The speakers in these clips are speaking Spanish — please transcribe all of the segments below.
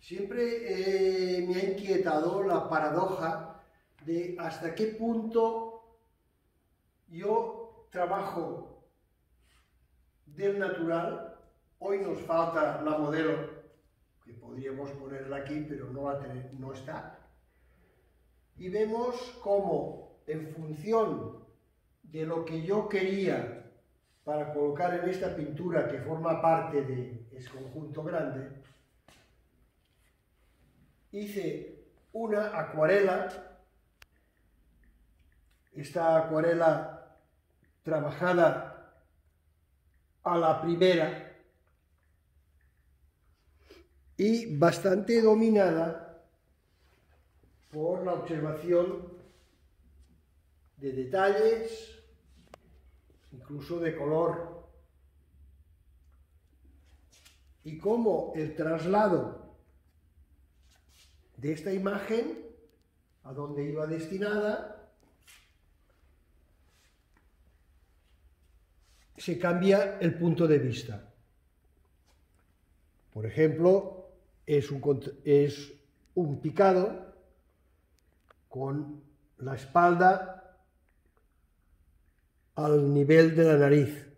Siempre me ha inquietado la paradoja de hasta qué punto yo trabajo del natural. Hoy nos falta la modelo, que podríamos ponerla aquí, pero no está. Y vemos cómo, en función de lo que yo quería para colocar en esta pintura que forma parte de ese conjunto grande, hice una acuarela. Esta acuarela trabajada a la primera y bastante dominada por la observación de detalles, incluso de color, y cómo el traslado de esta imagen a donde iba destinada se cambia el punto de vista. Por ejemplo, es un picado con la espalda al nivel de la nariz.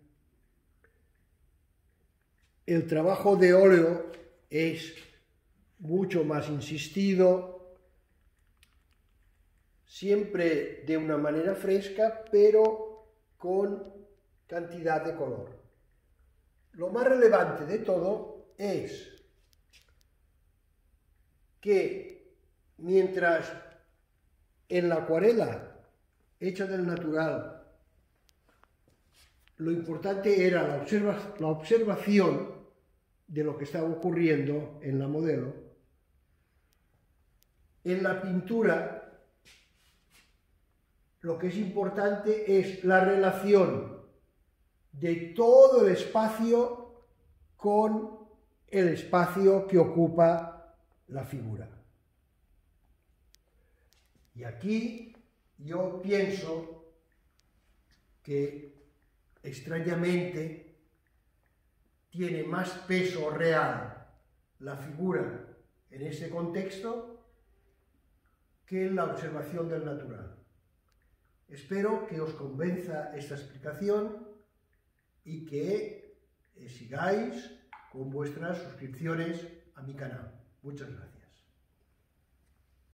El trabajo de óleo es mucho más insistido, siempre de una manera fresca, pero con cantidad de color. Lo más relevante de todo es que mientras en la acuarela hecha del natural lo importante era la observación de lo que estaba ocurriendo en la modelo, en la pintura lo que es importante es la relación de todo el espacio con el espacio que ocupa la figura. Y aquí yo pienso que extrañamente tiene más peso real la figura en ese contexto que en la observación del natural. Espero que os convenza esta explicación y que sigáis con vuestras suscripciones a mi canal. Muchas gracias.